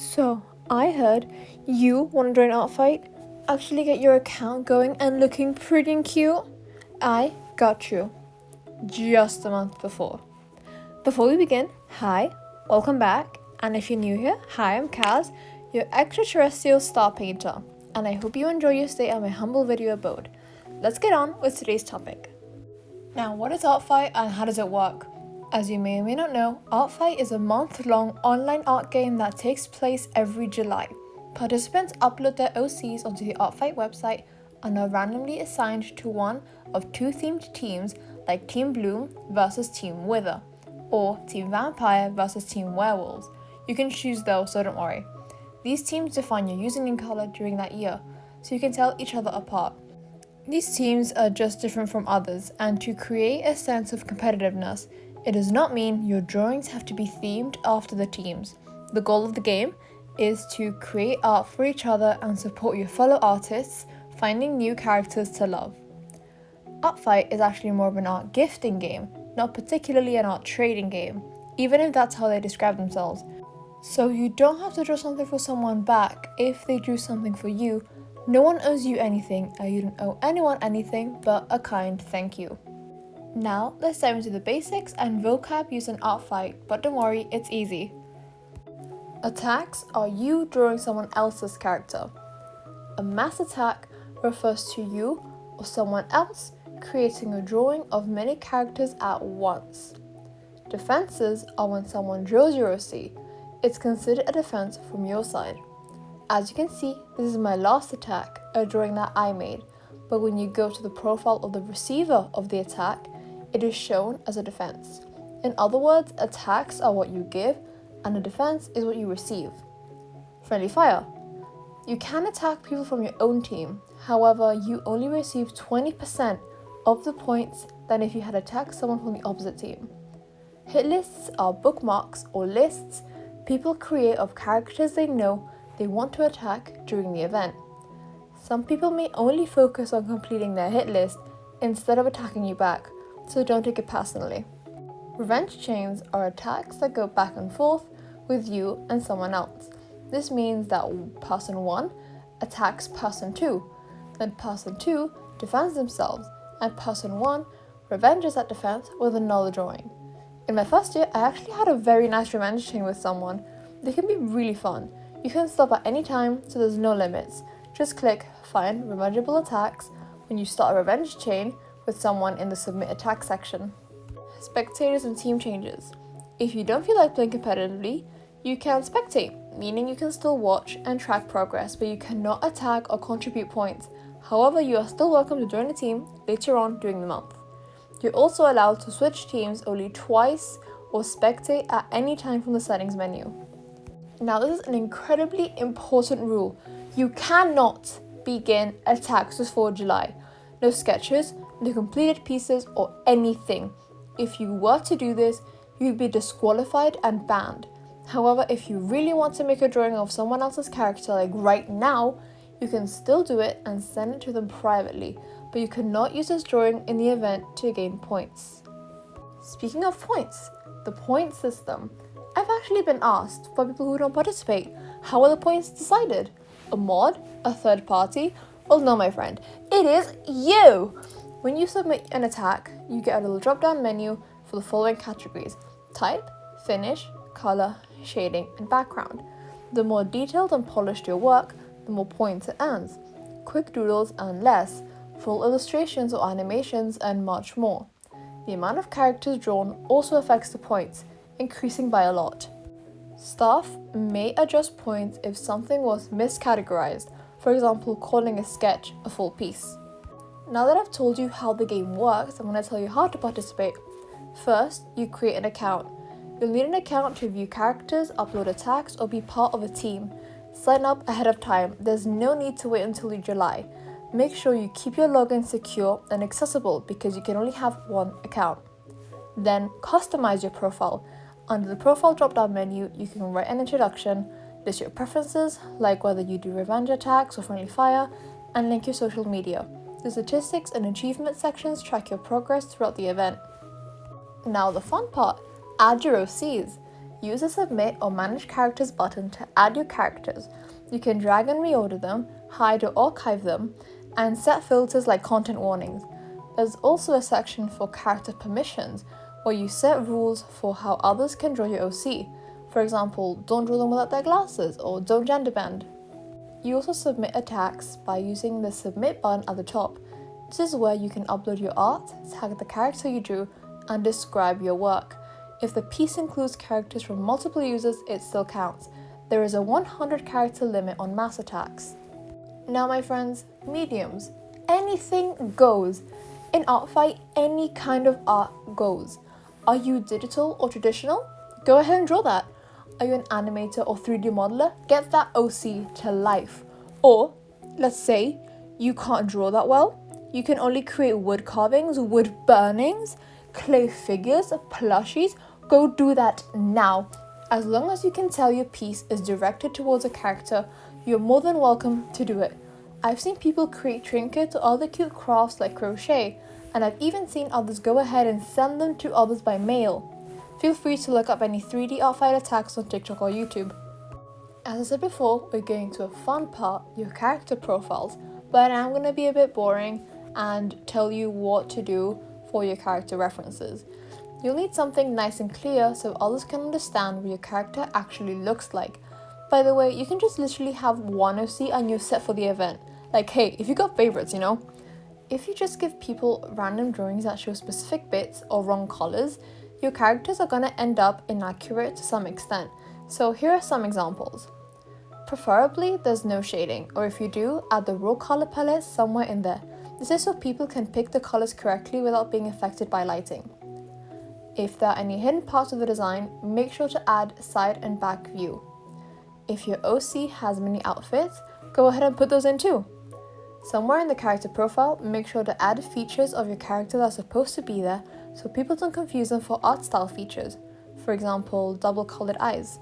So, I heard you want to join ArtFight, actually get your account going and looking pretty and cute. I got you. Just a month before. Before we begin, hi, welcome back, and if you're new here, hi, I'm Kaz, your extraterrestrial star painter, and I hope you enjoy your stay at my humble video abode. Let's get on with today's topic. Now, what is ArtFight and how does it work? As you may or may not know, ArtFight is a month-long online art game that takes place every July. Participants upload their OCs onto the ArtFight website and are randomly assigned to one of two themed teams like Team Bloom versus Team Wither, or Team Vampire versus Team Werewolves. You can choose though, so don't worry. These teams define your username color during that year, so you can tell each other apart. These teams are just different from others, and to create a sense of competitiveness, it does not mean your drawings have to be themed after the teams. The goal of the game is to create art for each other and support your fellow artists, finding new characters to love. ArtFight is actually more of an art gifting game, not particularly an art trading game, even if that's how they describe themselves. So you don't have to draw something for someone back if they drew something for you. No one owes you anything, and you don't owe anyone anything but a kind thank you. Now, let's dive into the basics and vocab used in ArtFight, but don't worry, it's easy. Attacks are you drawing someone else's character. A mass attack refers to you or someone else creating a drawing of many characters at once. Defenses are when someone draws your OC. It's considered a defense from your side. As you can see, this is my last attack, a drawing that I made, but when you go to the profile of the receiver of the attack, it is shown as a defense. In other words, attacks are what you give, and a defense is what you receive. Friendly fire. You can attack people from your own team, however, you only receive 20% of the points than if you had attacked someone from the opposite team. Hit lists are bookmarks or lists people create of characters they know they want to attack during the event. Some people may only focus on completing their hit list instead of attacking you back, so don't take it personally. Revenge chains are attacks that go back and forth with you and someone else. This means that person 1 attacks person 2, then person 2 defends themselves, and person 1 revenges that defense with another drawing. In my first year, I actually had a very nice revenge chain with someone. They can be really fun. You can stop at any time, so there's no limits. Just click Find Revengeable Attacks when you start a revenge chain with someone in the Submit Attack section. Spectators and team changes. If you don't feel like playing competitively, you can spectate, meaning you can still watch and track progress, but you cannot attack or contribute points. However, you are still welcome to join a team later on during the month. You're also allowed to switch teams only twice or spectate at any time from the settings menu. Now, this is an incredibly important rule. You cannot begin attacks before July. No sketches, no completed pieces, or anything. If you were to do this, you'd be disqualified and banned. However, if you really want to make a drawing of someone else's character, like right now, you can still do it and send it to them privately, but you cannot use this drawing in the event to gain points. Speaking of points, the point system. I've actually been asked by people who don't participate, how are the points decided? A mod? A third party? Well, no, my friend, it is you! When you submit an attack, you get a little drop-down menu for the following categories: type, finish, color, shading, and background. The more detailed and polished your work, the more points it earns. Quick doodles earn less, full illustrations or animations earn much more. The amount of characters drawn also affects the points, increasing by a lot. Staff may adjust points if something was miscategorized, for example, calling a sketch a full piece. Now that I've told you how the game works, I'm going to tell you how to participate. First, you create an account. You'll need an account to view characters, upload attacks, or be part of a team. Sign up ahead of time. There's no need to wait until July. Make sure you keep your login secure and accessible because you can only have one account. Then, customize your profile. Under the profile drop-down menu, you can write an introduction, list your preferences, like whether you do revenge attacks or friendly fire, and link your social media. The statistics and achievement sections track your progress throughout the event. Now the fun part, add your OCs. Use the Submit or Manage Characters button to add your characters. You can drag and reorder them, hide or archive them, and set filters like content warnings. There's also a section for character permissions, where you set rules for how others can draw your OC. For example, don't draw them without their glasses, or don't gender bend. You also submit attacks by using the Submit button at the top. This is where you can upload your art, tag the character you drew, and describe your work. If the piece includes characters from multiple users, it still counts. There is a 100 character limit on mass attacks. Now my friends, mediums. Anything goes. In ArtFight, any kind of art goes. Are you digital or traditional? Go ahead and draw that. Are you an animator or 3D modeler? Get that OC to life. Or, let's say, you can't draw that well. You can only create wood carvings, wood burnings, clay figures, plushies. Go do that now. As long as you can tell your piece is directed towards a character, you're more than welcome to do it. I've seen people create trinkets or other cute crafts like crochet, and I've even seen others go ahead and send them to others by mail. Feel free to look up any 3D ArtFight attacks on TikTok or YouTube. As I said before, we're going to a fun part, your character profiles, but I'm going to be a bit boring and tell you what to do for your character references. You'll need something nice and clear so others can understand what your character actually looks like. By the way, you can just literally have one OC and you're set for the event. Like, hey, if you got favorites, If you just give people random drawings that show specific bits or wrong colors, your characters are going to end up inaccurate to some extent. So here are some examples. Preferably, there's no shading, or if you do, add the raw color palette somewhere in there. This is so people can pick the colors correctly without being affected by lighting. If there are any hidden parts of the design, make sure to add side and back view. If your OC has many outfits, go ahead and put those in too. Somewhere in the character profile, make sure to add features of your character that are supposed to be there so people don't confuse them for art style features. For example, double colored eyes.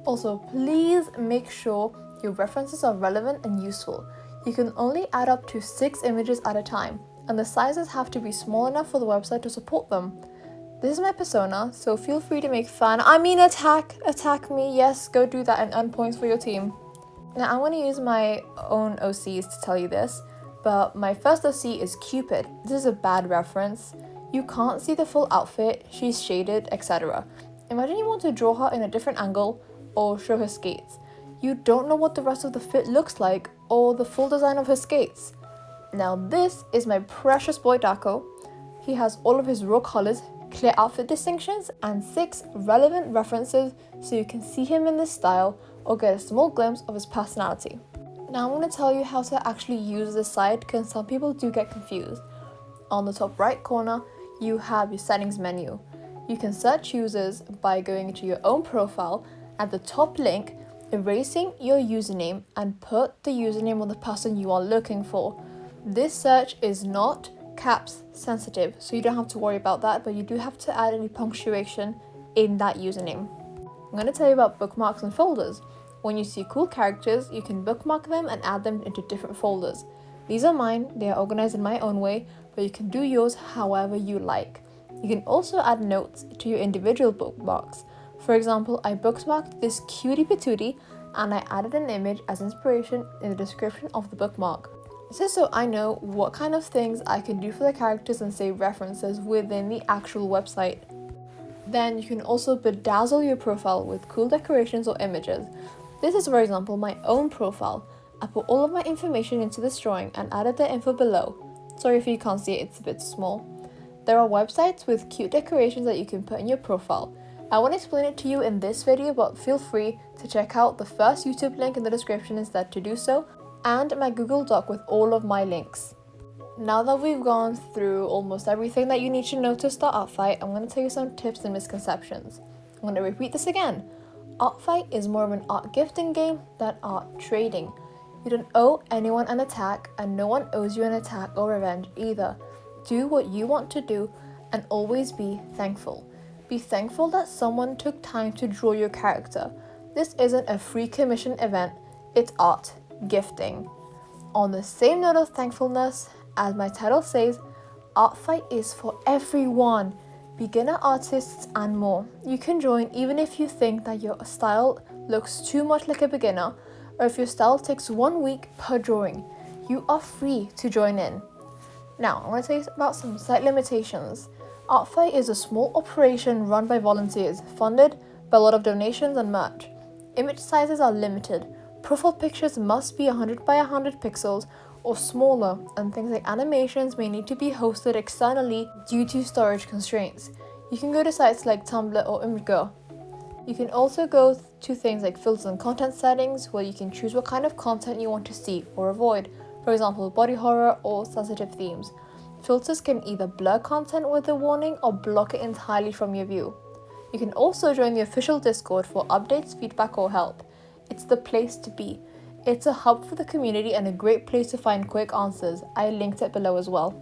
Also, please make sure your references are relevant and useful. You can only add up to 6 images at a time, and the sizes have to be small enough for the website to support them. This is my persona, so feel free to make fun. Attack me, yes, go do that and earn points for your team. Now I'm going to use my own OCs to tell you this, but my first OC is Cupid. This is a bad reference. You can't see the full outfit, she's shaded, etc. Imagine you want to draw her in a different angle or show her skates. You don't know what the rest of the fit looks like or the full design of her skates. Now this is my precious boy Daco. He has all of his raw colors, clear outfit distinctions, and 6 relevant references so you can see him in this style or get a small glimpse of his personality. Now I'm going to tell you how to actually use this site because some people do get confused. On the top right corner, you have your settings menu. You can search users by going into your own profile, at the top link, erasing your username and put the username of the person you are looking for. This search is not caps sensitive, so you don't have to worry about that, but you do have to add any punctuation in that username. I'm going to tell you about bookmarks and folders. When you see cool characters, you can bookmark them and add them into different folders. These are mine, they are organized in my own way, but you can do yours however you like. You can also add notes to your individual bookmarks. For example, I bookmarked this cutie patootie and I added an image as inspiration in the description of the bookmark. This is so I know what kind of things I can do for the characters and save references within the actual website. Then you can also bedazzle your profile with cool decorations or images. This is, for example, my own profile. I put all of my information into this drawing and added the info below. Sorry if you can't see it, it's a bit small. There are websites with cute decorations that you can put in your profile. I won't explain it to you in this video, but feel free to check out the first YouTube link in the description instead to do so, and my Google Doc with all of my links. Now that we've gone through almost everything that you need to know to start ArtFight, I'm going to tell you some tips and misconceptions. I'm going to repeat this again. ArtFight is more of an art gifting game than art trading. You don't owe anyone an attack, and no one owes you an attack or revenge either. Do what you want to do and always be thankful. Be thankful that someone took time to draw your character. This isn't a free commission event, it's art gifting. On the same note of thankfulness, as my title says, ArtFight is for everyone. beginner artists, and more. You can join even if you think that your style looks too much like a beginner, or if your style takes 1 week per drawing. You are free to join in. Now, I want to tell you about some site limitations. ArtFight is a small operation run by volunteers, funded by a lot of donations and merch. Image sizes are limited. Profile pictures must be 100 by 100 pixels or smaller, and things like animations may need to be hosted externally due to storage constraints. You can go to sites like Tumblr or Imgur. You can also go to things like filters and content settings, where you can choose what kind of content you want to see or avoid, for example, body horror or sensitive themes. Filters can either blur content with a warning or block it entirely from your view. You can also join the official Discord for updates, feedback, or help. It's the place to be. It's a hub for the community and a great place to find quick answers. I linked it below as well.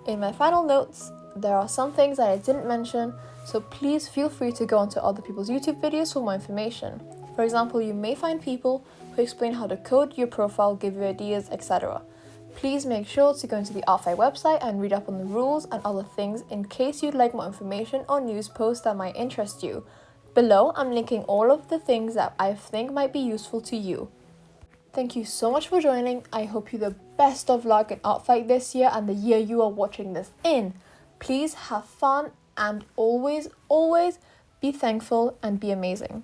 In my final notes, there are some things that I didn't mention, so please feel free to go onto other people's YouTube videos for more information. For example, you may find people who explain how to code your profile, give you ideas, etc. Please make sure to go into the ArtFight website and read up on the rules and other things in case you'd like more information or news posts that might interest you. Below, I'm linking all of the things that I think might be useful to you. Thank you so much for joining. I hope you the best of luck in ArtFight this year and the year you are watching this in. Please have fun and always be thankful and be amazing.